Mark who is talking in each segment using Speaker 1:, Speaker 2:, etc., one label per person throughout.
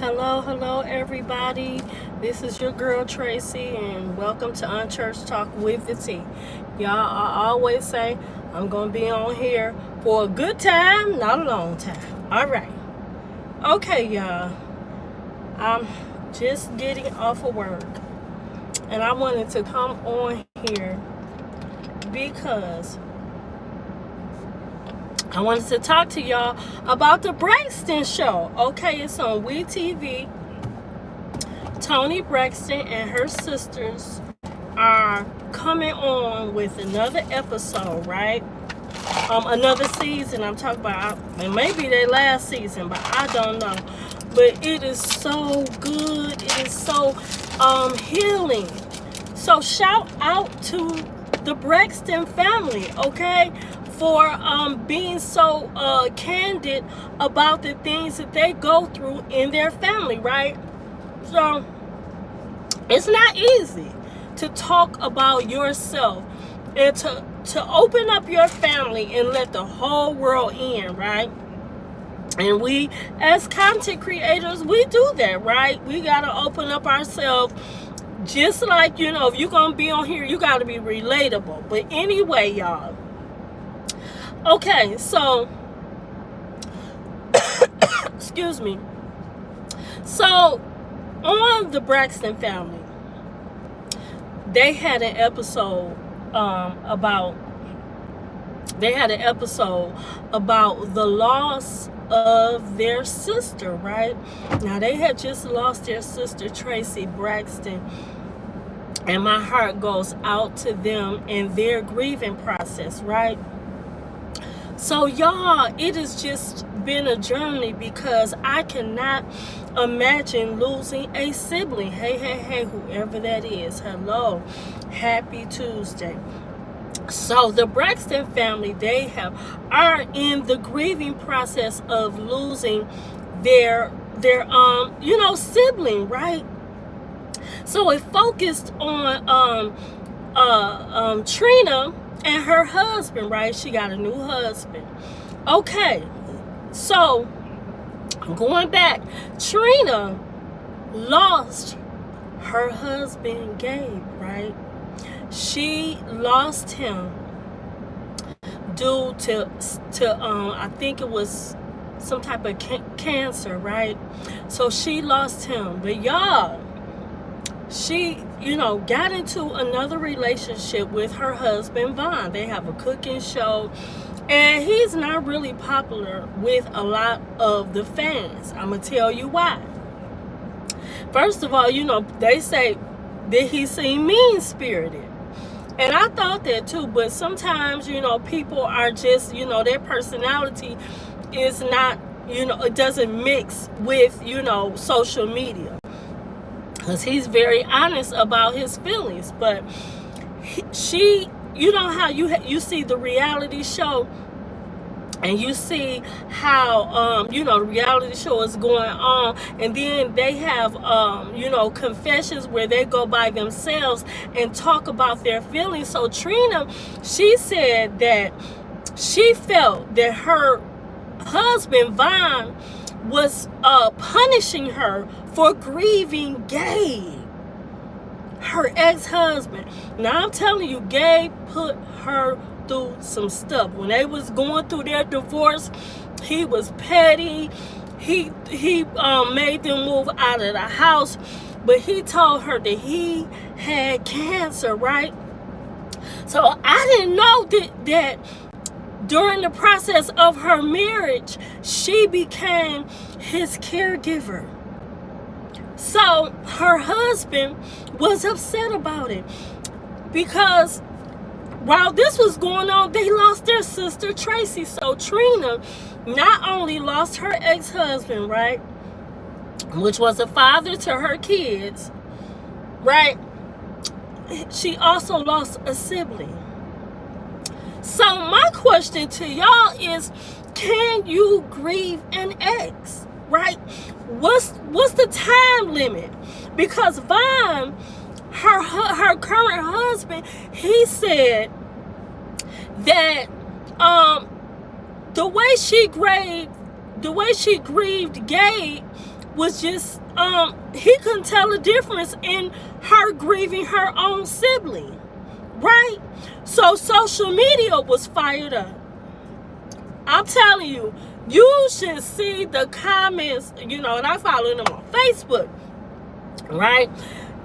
Speaker 1: Hello, everybody. This is your girl Tracy, and welcome to Unchurched Talk with the T. Y'all, I always say I'm gonna be on here for a good time, not a long time. All right. Okay, y'all. I'm just getting off of work, and I wanted to come on here because I wanted to talk to y'all about the Braxton show. Okay, it's on WeTV. Trina Braxton and her sisters are coming on with another episode, right? Another season. I'm talking about, and maybe their last season, but I don't know. But it is so good. It is so healing. So shout out to the Braxton family, okay? For being so candid about the things that they go through in their family, right? So it's not easy to talk about yourself and to open up your family and let the whole world in, right? And we, as content creators, we do that, right? We got to open up ourselves. Just like, if you're going to be on here, you got to be relatable. But anyway, y'all. Okay, so, excuse me. So, on the Braxton family, they had an episode about the loss of their sister, right? Now, they had just lost their sister, Tracy Braxton, and my heart goes out to them and their grieving process, right? So, y'all, it has just been a journey because I cannot imagine losing a sibling. Hey, whoever that is. Hello. Happy Tuesday. So, the Braxton family, they are in the grieving process of losing their sibling, right? So, it focused on Trina and her husband, right? She got a new husband. Okay, so going back, Trina lost her husband, Gabe, right? She lost him due to I think it was some type of cancer, right? So she lost him. But y'all, she, got into another relationship with her husband, Vaughn. They have a cooking show, and he's not really popular with a lot of the fans. I'm going to tell you why. First of all, they say that he seemed mean-spirited. And I thought that too, but sometimes, people are just, their personality is not, it doesn't mix with, social media. Because he's very honest about his feelings. But she, how you see the reality show, and you see how, the reality show is going on. And then they have, confessions where they go by themselves and talk about their feelings. So Trina, she said that she felt that her husband, Vaughn, was punishing her for grieving Gabe, her ex-husband. Now I'm telling you, Gabe put her through some stuff. When they was going through their divorce, he was petty. He made them move out of the house, but he told her that he had cancer, right? So I didn't know that during the process of her marriage, she became his caregiver. So her husband was upset about it because while this was going on, they lost their sister, Tracy. So Trina not only lost her ex-husband, right, which was a father to her kids, right, she also lost a sibling. So my question to y'all is, can you grieve an ex, right? What's the time limit? Because Vaughn, her current husband, he said that the way she grieved Gabe was just, he couldn't tell the difference in her grieving her own sibling, right? So social media was fired up. I'm telling you, you should see the comments, you know, and I follow them on Facebook, right?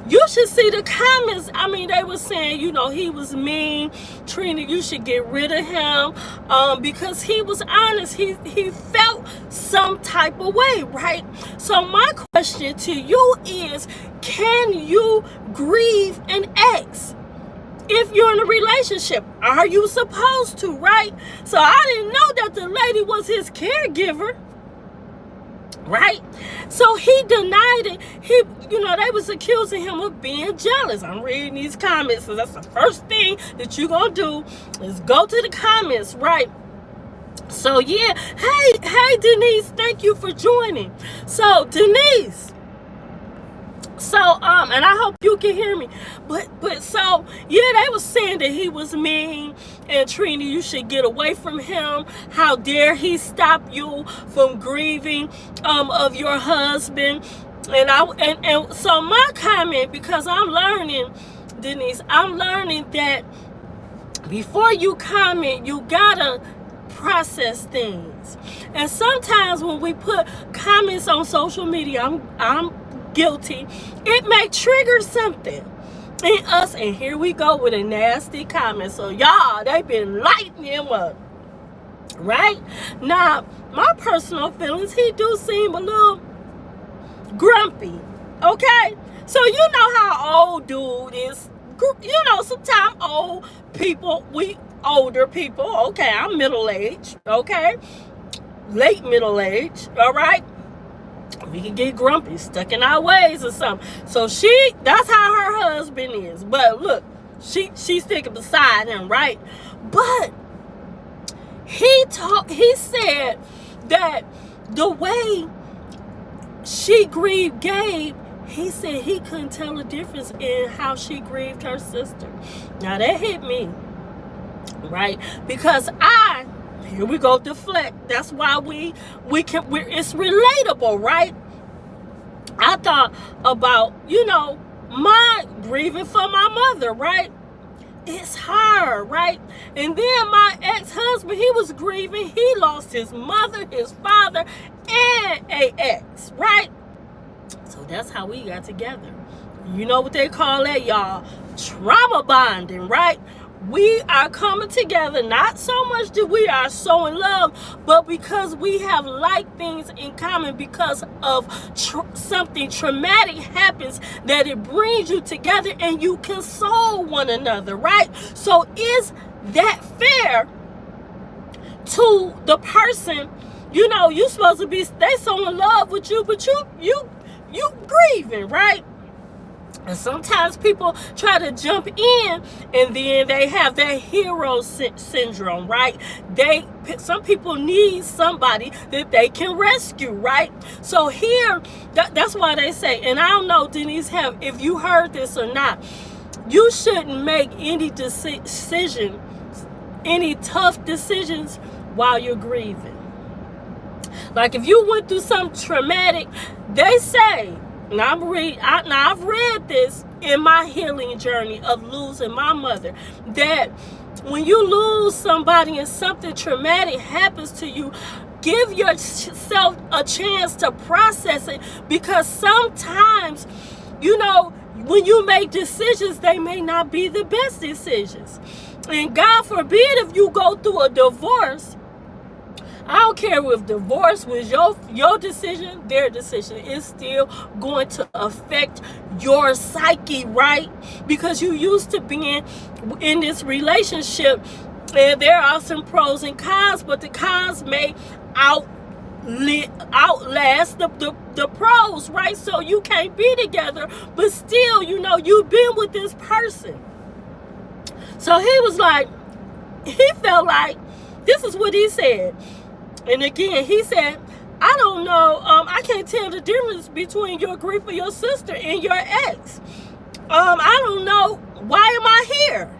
Speaker 1: You should see the comments. I mean, they were saying, you know, he was mean. Trina, you should get rid of him, because he was honest. He felt some type of way, right? So my question to you is, can you grieve an ex? If you're in a relationship, are you supposed to, right? So I didn't know that the lady was his caregiver, right? So he denied it. You know, they was accusing him of being jealous. I'm reading these comments, so that's the first thing that you're gonna do is go to the comments, right? So yeah, hey Denise, thank you for joining. So Denise, so and I hope you can hear me, but so yeah, they was saying that he was mean, and Trina, you should get away from him. How dare he stop you from grieving of your husband? And so my comment, because I'm learning, Denise, I'm learning that before you comment, you gotta process things. And sometimes when we put comments on social media, I'm guilty, it may trigger something in us, and here we go with a nasty comment. So y'all, they been lighting him up, right? Now, my personal feelings, he do seem a little grumpy, okay? So you know how old dude is, you know, sometimes old people, we older people, okay, I'm middle-aged, okay, late middle-aged, all right? We can get grumpy, stuck in our ways or something. So that's how her husband is. But look, she's sticking beside him, right? But he said that the way she grieved Gabe, he said he couldn't tell the difference in how she grieved her sister. Now that hit me, right? Because here we go, deflect. That's why it's relatable, right? I thought about, you know, my grieving for my mother, right? It's hard, right? And then my ex-husband, he was grieving. He lost his mother, his father, and an ex, right? So that's how we got together. You know what they call that, y'all? Trauma bonding, right? We are coming together, not so much that we are so in love, but because we have like things in common, because of something traumatic happens, that it brings you together and you console one another, right? So is that fair to the person? You know, you supposed to be, they so in love with you, but you grieving, right? And sometimes people try to jump in, and then they have that hero syndrome, right? Some people need somebody that they can rescue, right? So here, that's why they say, and I don't know, Denise, if you heard this or not, you shouldn't make any decision, any tough decisions while you're grieving. Like if you went through something traumatic, they say, now I've read this in my healing journey of losing my mother, that when you lose somebody and something traumatic happens to you, give yourself a chance to process it, because sometimes, you know, when you make decisions, they may not be the best decisions. And God forbid if you go through a divorce, I don't care if divorce was your decision, their decision. It's still going to affect your psyche, right? Because you used to being in this relationship, and there are some pros and cons, but the cons may outlast the pros, right? So you can't be together, but still, you know, you've been with this person. So he was like, he felt like, this is what he said. And again, he said, I don't know, I can't tell the difference between your grief for your sister and your ex. I don't know, why am I here?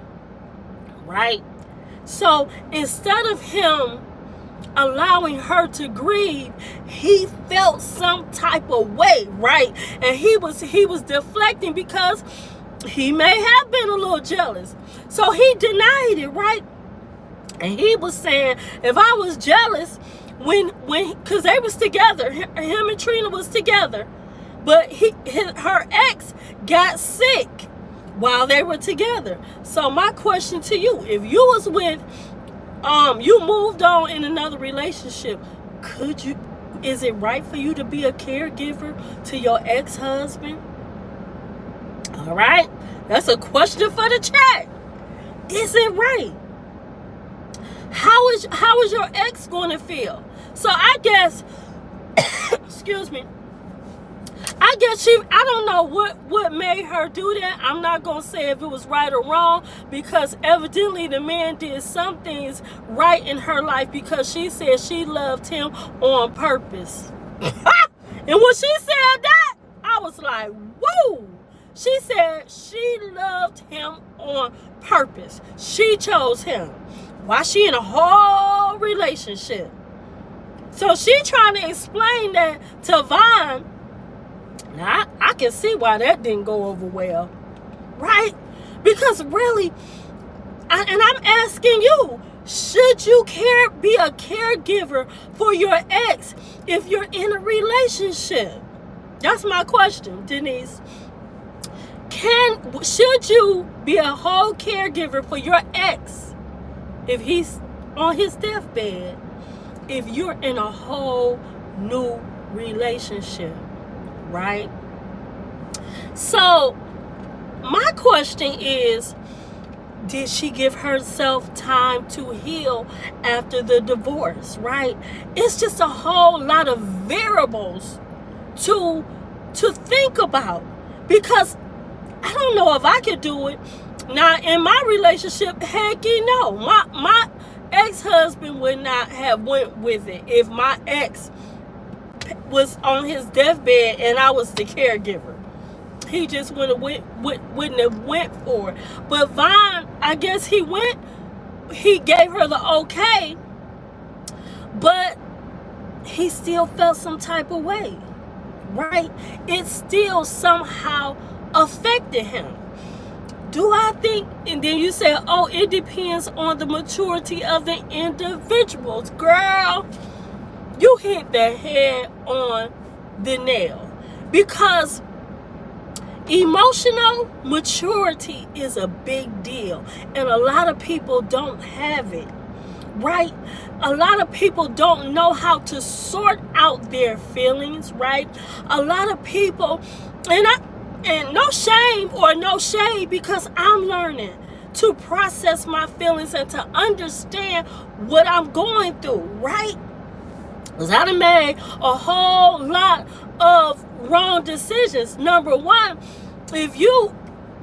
Speaker 1: Right? So instead of him allowing her to grieve, he felt some type of way, right? And he was deflecting because he may have been a little jealous. So he denied it, right? And he was saying, if I was jealous, when because they was together, him and Trina was together, but her ex got sick while they were together. So my question to you, if you was with, you moved on in another relationship, is it right for you to be a caregiver to your ex-husband? All right, that's a question for the chat. Is it right? How is your ex going to feel? So I guess, excuse me, I guess I don't know what made her do that. I'm not going to say if it was right or wrong, because evidently the man did some things right in her life, because she said she loved him on purpose. And when she said that, I was like, whoa. She said she loved him on purpose. She chose him while she in a whole relationship. So she trying to explain that to Vaughn. Now, I can see why that didn't go over well, right? Because really, and I'm asking you, should you be a caregiver for your ex if you're in a relationship? That's my question, Denise. Should you be a whole caregiver for your ex if he's on his deathbed, if you're in a whole new relationship, right? So my question is, did she give herself time to heal after the divorce, right? It's just a whole lot of variables to think about, because I don't know if I could do it. Now, in my relationship, heck, no. My ex-husband would not have went with it if my ex was on his deathbed and I was the caregiver. He just wouldn't have went for it. But Vaughn, I guess he gave her the okay, but he still felt some type of way, right? It still somehow affected him. Do I think, and then you say, oh, it depends on the maturity of the individuals. Girl, you hit the head on the nail, because emotional maturity is a big deal, and a lot of people don't have it, right? A lot of people don't know how to sort out their feelings, right? A lot of people, and no shame or no shade, because I'm learning to process my feelings and to understand what I'm going through, right? Because I done made a whole lot of wrong decisions. Number one, if you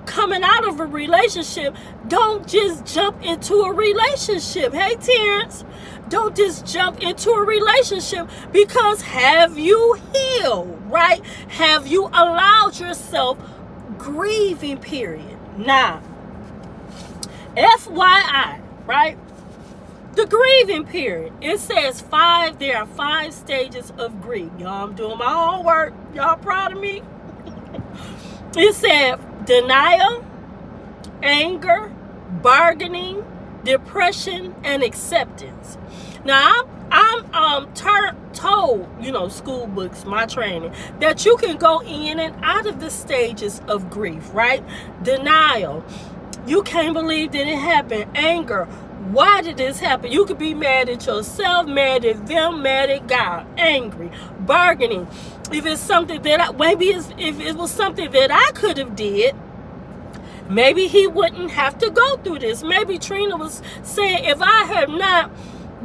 Speaker 1: coming out of a relationship, don't just jump into a relationship. Hey, Terrence, don't just jump into a relationship, because have you healed, right? Have you allowed yourself grieving period? Now, FYI, right? The grieving period, it says there are 5 stages of grief. Y'all, I'm doing my homework. Y'all proud of me? It said denial, anger, bargaining, depression, and acceptance. Now, I'm told, school books, my training, that you can go in and out of the stages of grief, right? Denial. You can't believe that it happened. Anger. Why did this happen? You could be mad at yourself, mad at them, mad at God. Angry. Bargaining. If it's something that if it was something that I could have did, maybe he wouldn't have to go through this. Maybe Trina was saying, if I had not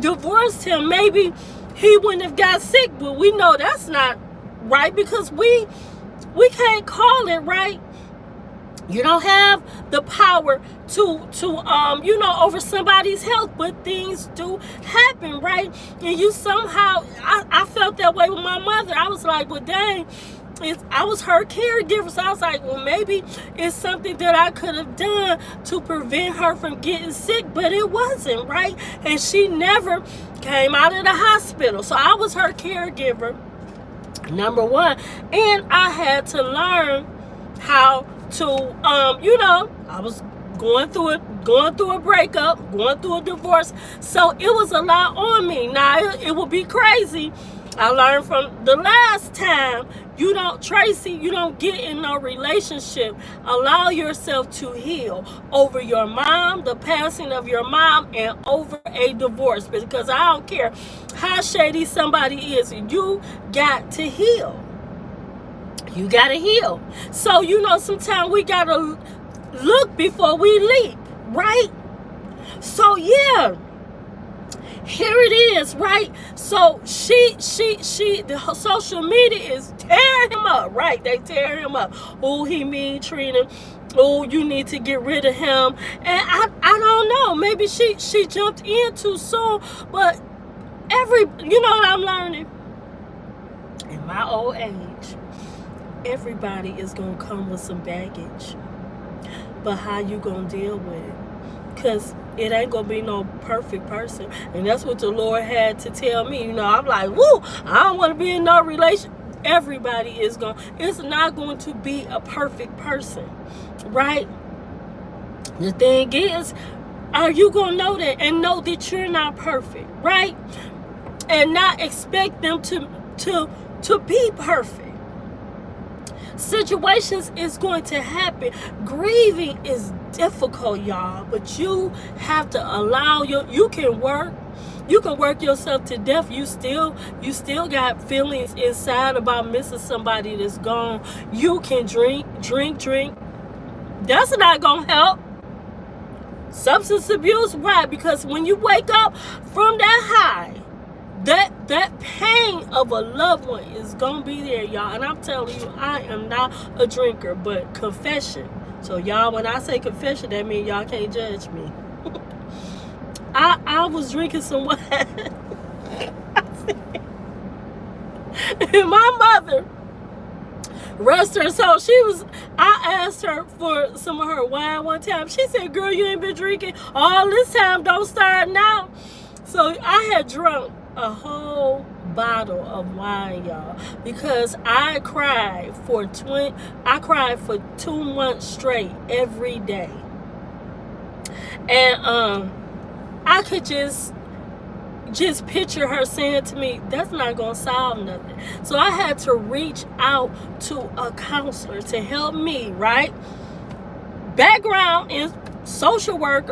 Speaker 1: divorced him, maybe he wouldn't have got sick. But we know that's not right, because we can't call it, right. You don't have the power to over somebody's health, but things do happen, right? And you somehow, I felt that way with my mother. I was like, well, dang, I was her caregiver, so I was like, well, maybe it's something that I could have done to prevent her from getting sick, but it wasn't, right? And she never came out of the hospital. So I was her caregiver, number one. And I had to learn how to, I was going through a breakup, going through a divorce. So it was a lot on me. Now, it would be crazy. I learned from the last time, Tracy, you don't get in no relationship. Allow yourself to heal over your mom, the passing of your mom, and over a divorce. Because I don't care how shady somebody is, you got to heal. You got to heal. So, sometimes we got to look before we leap, right? So, yeah. Here it is, right? So the social media is tearing him up, right? They tear him up. Oh, he mean, Trina. Oh, you need to get rid of him. And I don't know. Maybe she jumped in too soon. But you know what I'm learning? In my old age, everybody is going to come with some baggage. But how you going to deal with it? Because it ain't going to be no perfect person. And that's what the Lord had to tell me. I'm like, woo, I don't want to be in no relation. Everybody it's not going to be a perfect person, right? The thing is, are you going to know that and know that you're not perfect, right? And not expect them to be perfect. Situations is going to happen. Grieving is difficult, y'all, but you have to allow you can work yourself to death. You still got feelings inside about missing somebody that's gone. You can drink. That's not gonna help. Substance abuse, right? Because when you wake up from that high, that pain of a loved one is gonna be there, y'all. And I'm telling you, I am not a drinker, but confession. So y'all, when I say confession, that means y'all can't judge me. I was drinking some wine. And my mother, rest her soul, I asked her for some of her wine one time. She said, girl, you ain't been drinking all this time. Don't start now. So I had drunk a whole bottle of wine, y'all, because I cried for 2 months straight every day. And I could just picture her saying to me, that's not gonna solve nothing. So I had to reach out to a counselor to help me, right? Background in social work,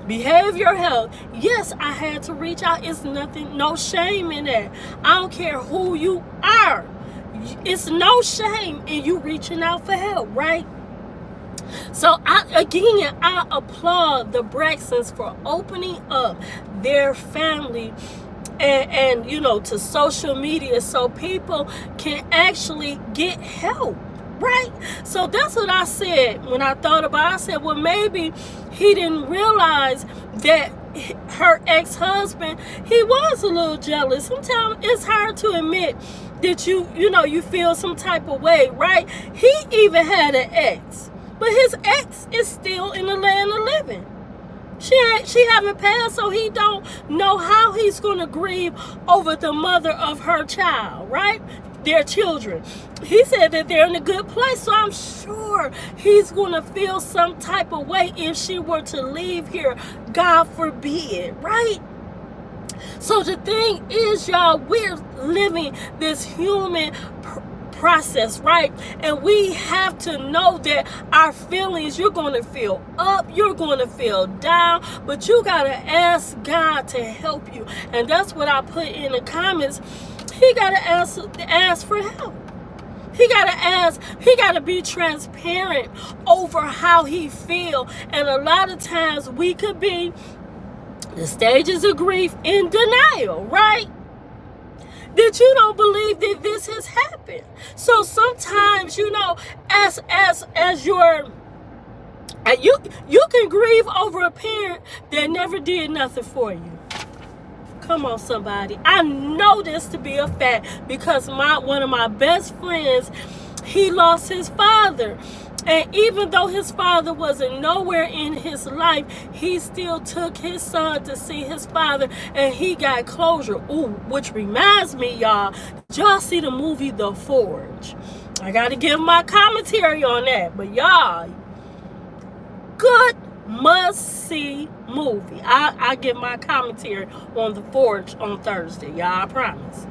Speaker 1: behavioral health. Yes, I had to reach out. It's nothing, no shame in that. I don't care who you are. It's no shame in you reaching out for help, right? So I applaud the Braxtons for opening up their family and to social media so people can actually get help. Right? So that's what I said when I thought about it. I said, well, maybe he didn't realize that her ex-husband, he was a little jealous. Sometimes it's hard to admit that you feel some type of way, right? He even had an ex, but his ex is still in the land of living. She haven't passed, so he don't know how he's going to grieve over the mother of her child, right? Their children. He said that they're in a good place, so I'm sure he's going to feel some type of way if she were to leave here. God forbid, right? So the thing is, y'all, we're living this human process, right? And we have to know that our feelings, you're going to feel up, you're going to feel down, but you got to ask God to help you. And that's what I put in the comments. He got to ask for help. He got to ask. He got to be transparent over how he feel. And a lot of times we could be the stages of grief in denial, right? That you don't believe that this has happened. So sometimes, as your you can grieve over a parent that never did nothing for you. Come on, somebody. I know this to be a fact because one of my best friends, he lost his father. And even though his father wasn't nowhere in his life, he still took his son to see his father, and he got closure. Ooh, which reminds me, y'all, did y'all see the movie The Forge? I got to give my commentary on that. But y'all, good must-see movie. I give my commentary on The Forge on Thursday, y'all, I promise.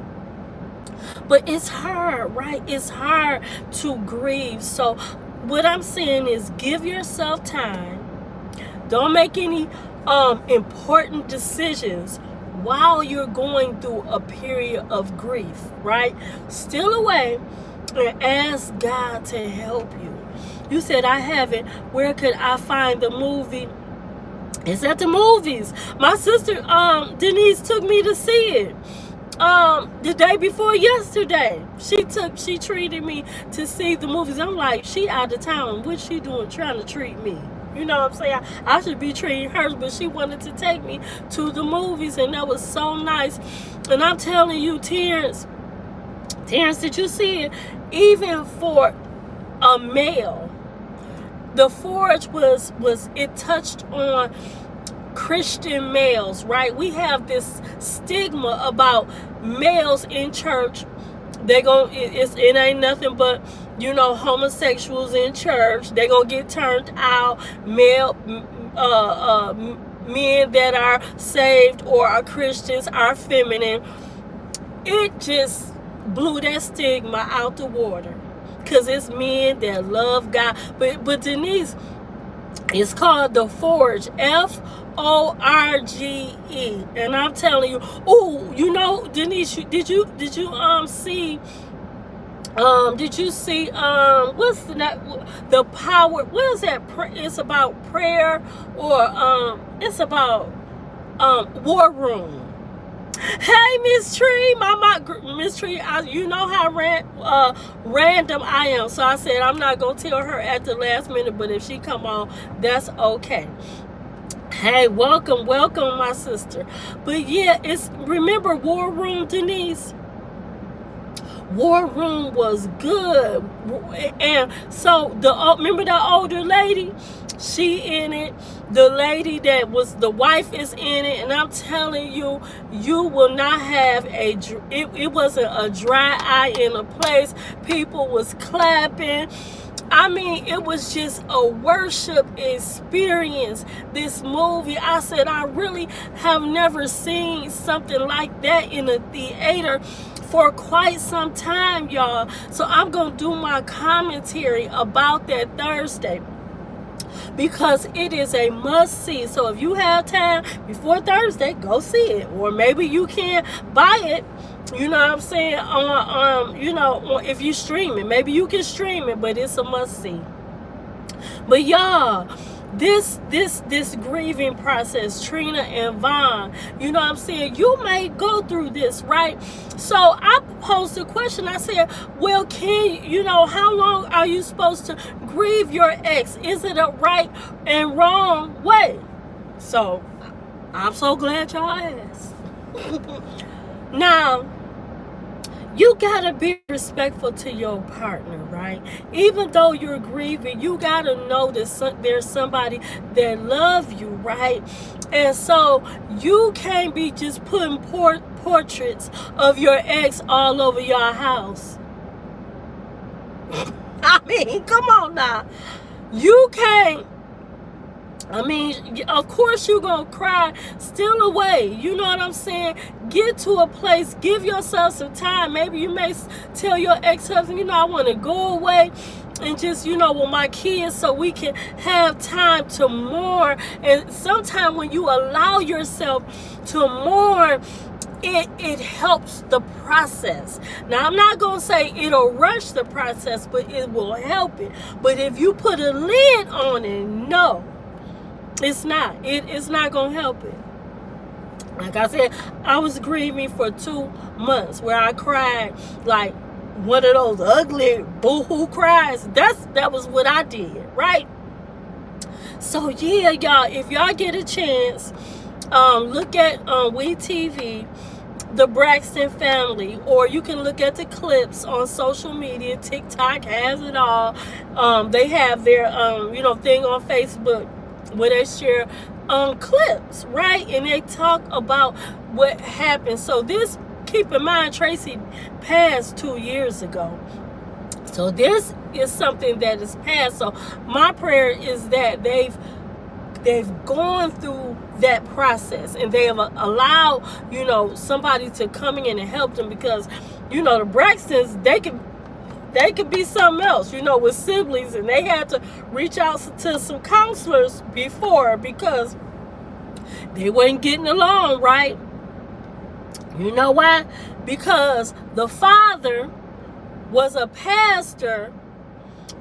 Speaker 1: But it's hard, right? It's hard to grieve. So what I'm saying is, give yourself time. Don't make any important decisions while you're going through a period of grief, right? Steal away and ask God to help you. You said, I haven't. Where could I find the movie? It's at the movies. My sister Denise took me to see it the day before yesterday. She treated me to see the movies. I'm like, she out of town. What's she doing trying to treat me? You know what I'm saying? I should be treating her, but she wanted to take me to the movies, and that was so nice. And I'm telling you, Terrence, did you see it? Even for a male, The Forge was it touched on Christian males, right? We have this stigma about males in church. It ain't nothing but, you know, homosexuals in church. They gonna get turned out. Men that are saved or are Christians are feminine. It just blew that stigma out the water, because it's men that love God. But Denise, it's called The Forge, Forge, and I'm telling you, oh, you know, Denise, did you see what's the power? What is that? It's about prayer, or it's about War Room. Hey, Miss Tree, Miss Tree, you know how random I am. So I said I'm not gonna tell her at the last minute, but if she come on, that's okay. Hey, welcome, my sister. But yeah, remember War Room, Denise? War Room was good. And so remember the older lady? She in it. The lady that was the wife is in it, and I'm telling you, you will not have it wasn't a dry eye in a place. People was clapping. I mean, it was just a worship experience. This movie, I said, I really have never seen something like that in a theater for quite some time, y'all. So I'm gonna do my commentary about that Thursday, because it is a must-see. So if you have time before Thursday, go see it. Or maybe you can buy it, you know what I'm saying, if you stream it. Maybe you can stream it, but it's a must-see. But y'all, this grieving process, Trina and Vaughn, you know what I'm saying, you may go through this, right? So I posed a question. I said, well, how long are you supposed to grieve your ex? Is it a right and wrong way? So I'm so glad y'all asked. Now, you gotta be respectful to your partner, right? Even though you're grieving, you gotta know that there's somebody that loves you, right? And so you can't be just putting portraits of your ex all over your house. I mean, come on now. You can't. I mean, of course you're going to cry. Still away. You know what I'm saying? Get to a place. Give yourself some time. Maybe you may tell your ex-husband, I want to go away and just, with my kids, so we can have time to mourn. And sometimes when you allow yourself to mourn, it helps the process. Now, I'm not going to say it'll rush the process, but it will help it. But if you put a lid on it, no. It's not. It's not going to help it. Like I said, I was grieving for 2 months where I cried like one of those ugly boo-hoo cries. That was what I did, right? So, yeah, y'all, if y'all get a chance, look at WeTV. the Braxton family, or you can look at the clips on social media. TikTok has it all. They have their thing on Facebook where they share clips, right? And they talk about what happened. So this, keep in mind, Tracy passed 2 years ago. So this is something that is past. So my prayer is that they've gone through that process, and they have allowed, somebody to come in and help them, because, the Braxtons, they could be something else, with siblings, and they had to reach out to some counselors before, because they weren't getting along, right? You know why? Because the father was a pastor,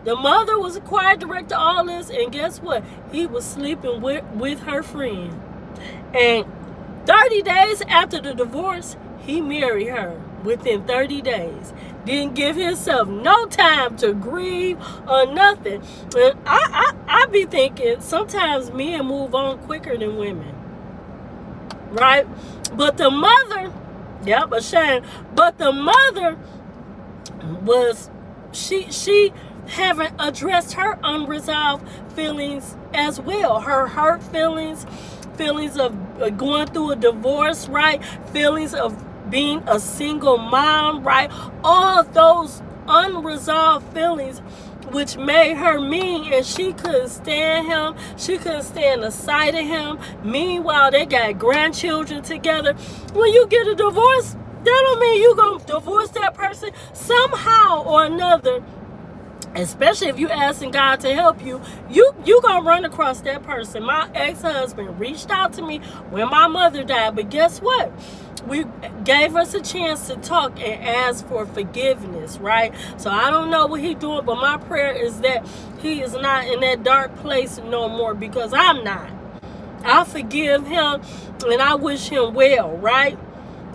Speaker 1: the mother was a choir director, all this, and guess what? He was sleeping with her friend. And 30 days after the divorce, he married her within 30 days. Didn't give himself no time to grieve or nothing. And I be thinking sometimes men move on quicker than women, right? But the mother, but the mother was, she haven't addressed her unresolved feelings as well. Her hurt feelings of going through a divorce, right? Feelings of being a single mom, right? All those unresolved feelings, which made her mean, and she couldn't stand him. She couldn't stand the sight of him. Meanwhile, they got grandchildren together. When you get a divorce, that don't mean you gonna divorce that person. Somehow or another, especially if you asking God to help you, you gonna run across that person. My ex-husband reached out to me when my mother died, but guess what? We gave us a chance to talk and ask for forgiveness, right? So I don't know what he's doing, but my prayer is that he is not in that dark place no more, because I'm not. I forgive him and I wish him well, right?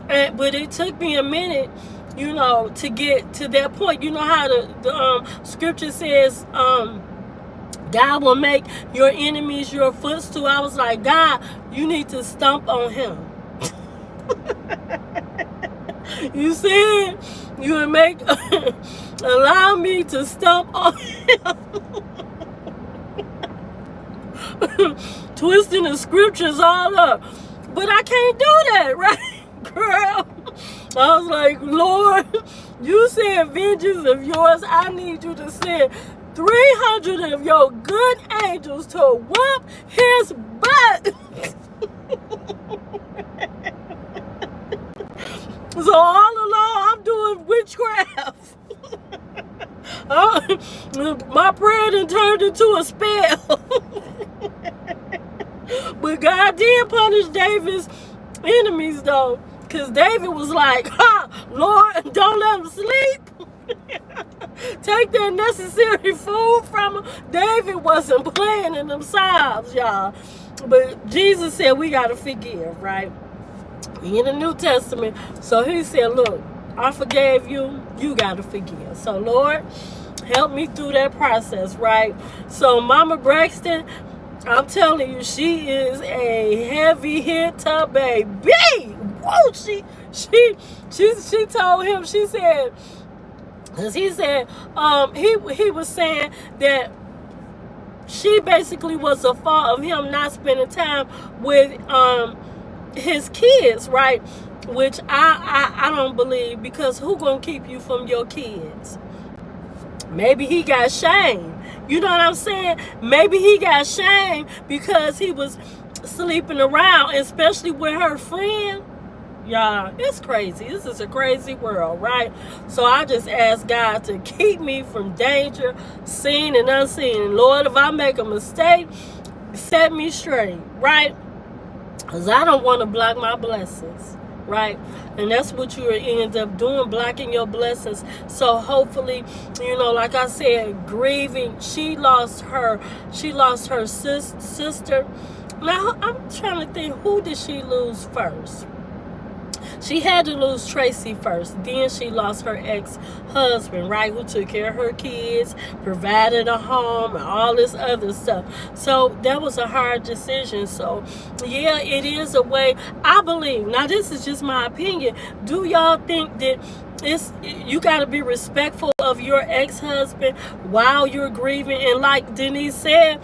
Speaker 1: But it took me a minute, to get to that point. You know how the scripture says, God will make your enemies your footstool. I was like, God, you need to stomp on him. You said you would allow me to stomp on him. Twisting the scriptures all up. But I can't do that, right, girl? I was like, Lord, you said vengeance of yours. I need you to send 300 of your good angels to whoop his butt. So all along, I'm doing witchcraft. My prayer done turned into a spell. But God did punish David's enemies, though. Because David was like, Lord, don't let him sleep. Take that necessary food from him. David wasn't playing in them psalms, y'all. But Jesus said we got to forgive, right? In the New Testament. So he said, look, I forgave you. You got to forgive. So, Lord, help me through that process, right? So, Mama Braxton, I'm telling you, she is a heavy hitter, baby. Whoa, she told him, she said, because he said, he was saying that she basically was the fault of him not spending time with his kids, right? Which I don't believe, because who gonna keep you from your kids? Maybe he got shamed. You know what I'm saying? Maybe he got shamed because he was sleeping around, especially with her friend. Y'all, it's crazy. This is a crazy world, right? So I just ask God to keep me from danger, seen and unseen. And Lord, if I make a mistake, set me straight, right? Because I don't want to block my blessings, right? And that's what you end up doing, blocking your blessings. So hopefully, like I said, grieving. She lost her sister. Now, I'm trying to think, who did she lose first? She had to lose Tracy first. Then she lost her ex-husband, right, who took care of her kids, provided a home, and all this other stuff. So that was a hard decision. So yeah, it is a way. I believe, now this is just my opinion, do y'all think that you got to be respectful of your ex-husband while you're grieving? And like Denise said,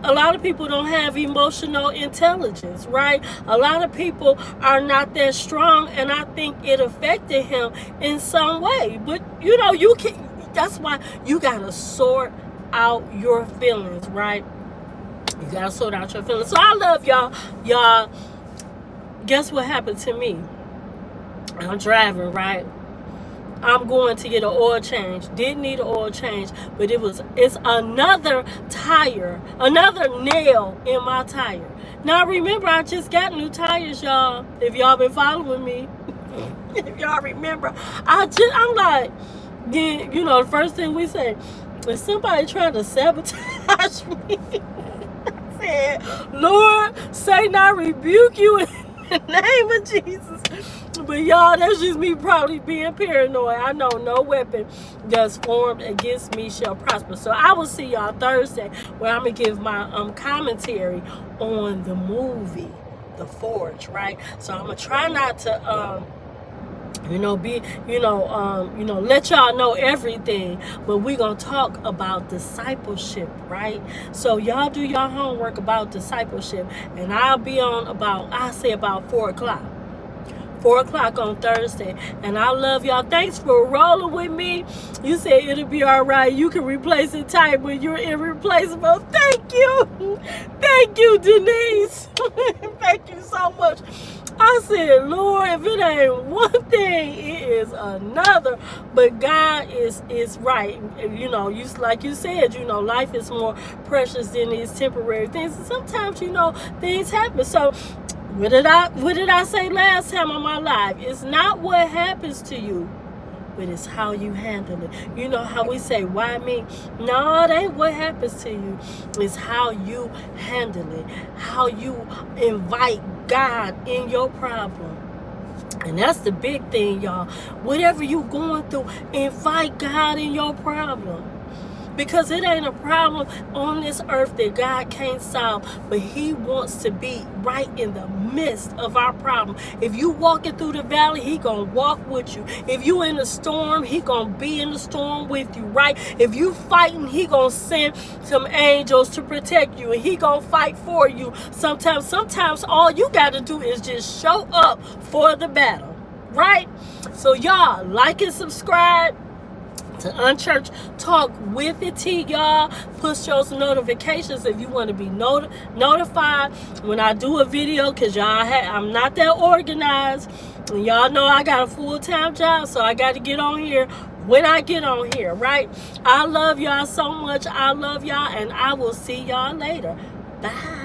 Speaker 1: a lot of people don't have emotional intelligence, right? A lot of people are not that strong, and I think it affected him in some way. But you can. That's why you gotta sort out your feelings, right? You gotta sort out your feelings. So I love y'all. Y'all, guess what happened to me? I'm driving, right? I'm going to get an oil change. Didn't need an oil change, but it's another tire, another nail in my tire. Now remember, I just got new tires, y'all. If y'all been following me, if y'all remember, I'm like, then the first thing we say, is somebody trying to sabotage me? I said, Lord, Satan, I rebuke you in the name of Jesus. But y'all, that's just me probably being paranoid. I know no weapon that's formed against me shall prosper. So I will see y'all Thursday, where I'm gonna give my commentary on the movie The Forge, right? So I'm gonna try not to let y'all know everything, but we're gonna talk about discipleship, right? So y'all do your homework about discipleship, and I'll be on about 4 o'clock. 4 o'clock on Thursday. And I love y'all. Thanks for rolling with me. You said it'll be all right. You can replace it tight when you're irreplaceable. Thank you. Thank you, Denise. Thank you so much. I said, Lord, if it ain't one thing, it is another. But God is right. Like you said, life is more precious than these temporary things. And sometimes, things happen. So what did I say last time on my live? It's not what happens to you, but it's how you handle it. You know how we say, why me? No, it ain't what happens to you. It's how you handle it. How you invite God in your problem. And that's the big thing, y'all. Whatever you going through, invite God in your problem. Because it ain't a problem on this earth that God can't solve, but He wants to be right in the midst of our problem. If you walking through the valley, He gonna walk with you. If you in the storm, He gonna be in the storm with you, right? If you fighting, He gonna send some angels to protect you, and He gonna fight for you. Sometimes all you gotta do is just show up for the battle, right? So y'all, like and subscribe to Unchurched Talk with the T, y'all. Push those notifications if you want to be notified when I do a video, because I'm not that organized, and y'all know I got a full-time job, so I got to get on here when I get on here, right? I love y'all so much. I love y'all, and I will see y'all later. Bye.